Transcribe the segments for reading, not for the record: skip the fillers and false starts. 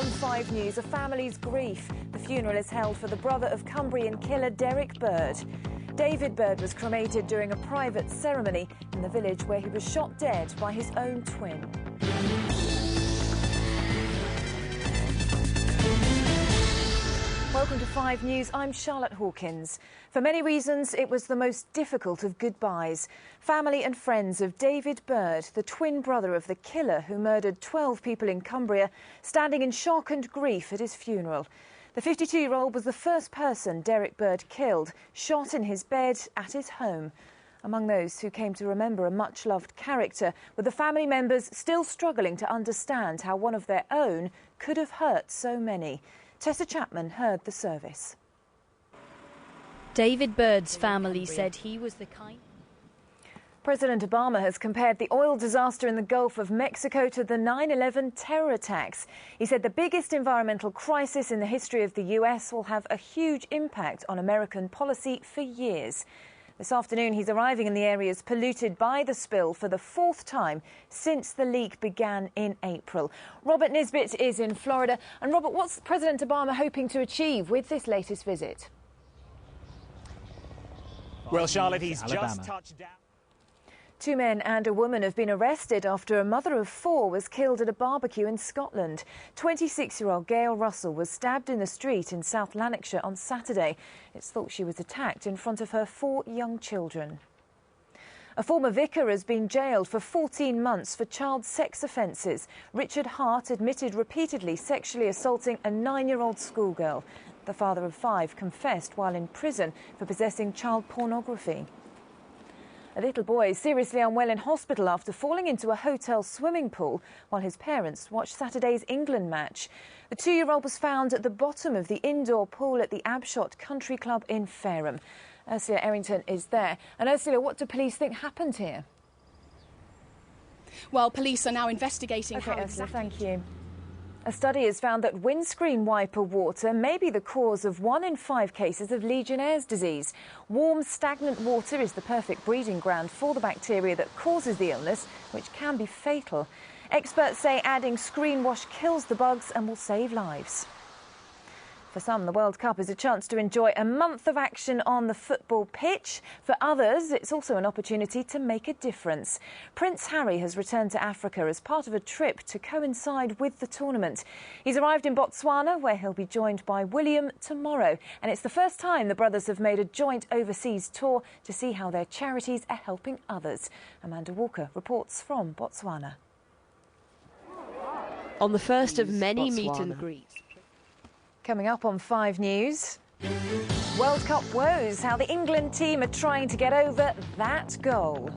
on 5 News, a family's grief. The funeral is held for the brother of Cumbrian killer Derek Bird. David Bird was cremated during a private ceremony in the village where he was shot dead by his own twin. Welcome to 5 News. I'm Charlotte Hawkins. For many reasons, it was the most difficult of goodbyes. Family and friends of David Bird, the twin brother of the killer who murdered 12 people in Cumbria, standing in shock and grief at his funeral. The 52-year-old was the first person Derek Bird killed, shot in his bed at his home. Among those who came to remember a much-loved character were the family members still struggling to understand how one of their own could have hurt so many. Tessa Chapman heard the service. David Bird's family said he was the kind... President Obama has compared the oil disaster in the Gulf of Mexico to the 9/11 terror attacks. He said the biggest environmental crisis in the history of the US will have a huge impact on American policy for years. This afternoon, he's arriving in the areas polluted by the spill for the 4th time since the leak began in April. Robert Nisbet is in Florida. And Robert, what's President Obama hoping to achieve with this latest visit? Well, Charlotte, he's just touched down. 2 men and a woman have been arrested after a mother of 4 was killed at a barbecue in Scotland. 26-year-old Gail Russell was stabbed in the street in South Lanarkshire on Saturday. It's thought she was attacked in front of her 4 young children. A former vicar has been jailed for 14 months for child sex offences. Richard Hart admitted repeatedly sexually assaulting a 9-year-old schoolgirl. The father of 5 confessed while in prison for possessing child pornography. A little boy is seriously unwell in hospital after falling into a hotel swimming pool while his parents watched Saturday's England match. The 2-year-old was found at the bottom of the indoor pool at the Abshot Country Club in Fareham. Ursula Errington is there. And Ursula, what do police think happened here? Well, police are now investigating how Ursula, thank you. A study has found that windscreen wiper water may be the cause of 1 in 5 cases of Legionnaire's disease. Warm, stagnant water is the perfect breeding ground for the bacteria that causes the illness, which can be fatal. Experts say adding screen wash kills the bugs and will save lives. For some, the World Cup is a chance to enjoy a month of action on the football pitch. For others, it's also an opportunity to make a difference. Prince Harry has returned to Africa as part of a trip to coincide with the tournament. He's arrived in Botswana, where he'll be joined by William tomorrow. And it's the first time the brothers have made a joint overseas tour to see how their charities are helping others. Amanda Walker reports from Botswana. On the first of many meet and greets. Coming up on 5 News, World Cup woes, how the England team are trying to get over that goal.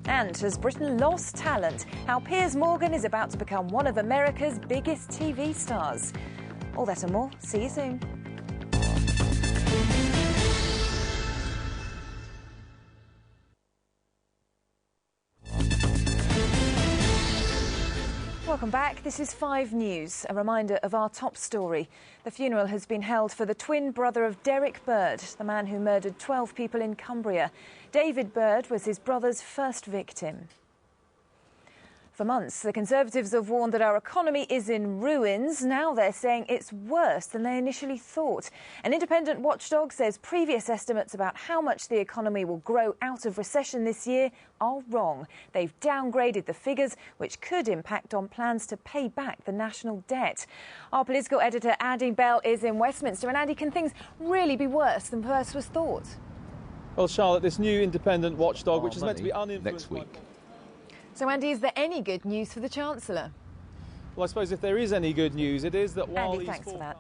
And has Britain lost talent? How Piers Morgan is about to become one of America's biggest TV stars. All that and more. See you soon. Welcome back. This is 5 News. A reminder of our top story. The funeral has been held for the twin brother of Derek Bird, the man who murdered 12 people in Cumbria. David Bird was his brother's first victim. For months, the Conservatives have warned that our economy is in ruins. Now they're saying it's worse than they initially thought. An independent watchdog says previous estimates about how much the economy will grow out of recession this year are wrong. They've downgraded the figures, which could impact on plans to pay back the national debt. Our political editor, Andy Bell, is in Westminster. And Andy, can things really be worse than first was thought? Well, Charlotte, this new independent watchdog, which is meant to be uninfluenced next week. So, Andy, is there any good news for the Chancellor? Well, I suppose if there is any good news, it is that while Andy, thanks for that.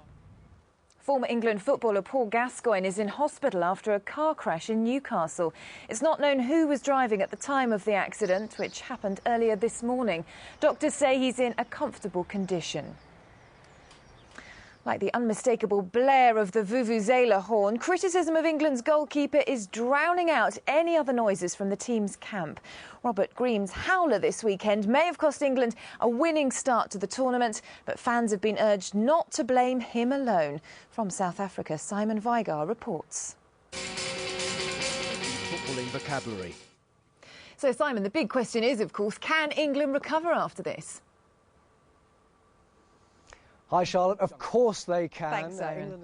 Former England footballer Paul Gascoigne is in hospital after a car crash in Newcastle. It's not known who was driving at the time of the accident, which happened earlier this morning. Doctors say he's in a comfortable condition. Like the unmistakable blare of the vuvuzela horn, criticism of England's goalkeeper is drowning out any other noises from the team's camp. Robert Griem's howler this weekend may have cost England a winning start to the tournament, but fans have been urged not to blame him alone. From South Africa, Simon Vigar reports. Footballing vocabulary. So, Simon, the big question is, of course, can England recover after this? Hi, Charlotte. Of course they can. Thanks, Owen.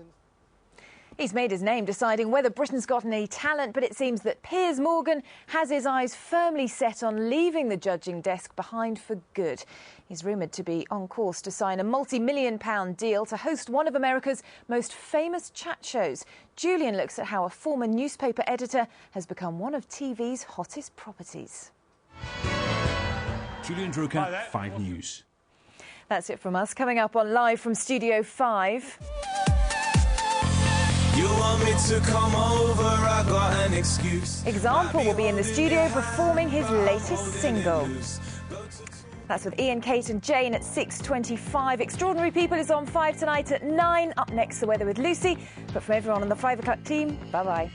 He's made his name deciding whether Britain's got any talent, but it seems that Piers Morgan has his eyes firmly set on leaving the judging desk behind for good. He's rumoured to be on course to sign a multi-million-pound deal to host one of America's most famous chat shows. Julian looks at how a former newspaper editor has become one of TV's hottest properties. Julian Drucker, 5 News. That's it from us. Coming up on Live from Studio 5. You want me to come over, I got an excuse. Example will be in the studio performing his latest single. That's with Ian, Kate and Jane at 6:25. Extraordinary People is on 5 tonight at 9. Up next, the weather with Lucy. But from everyone on the 5 o'clock team, bye-bye.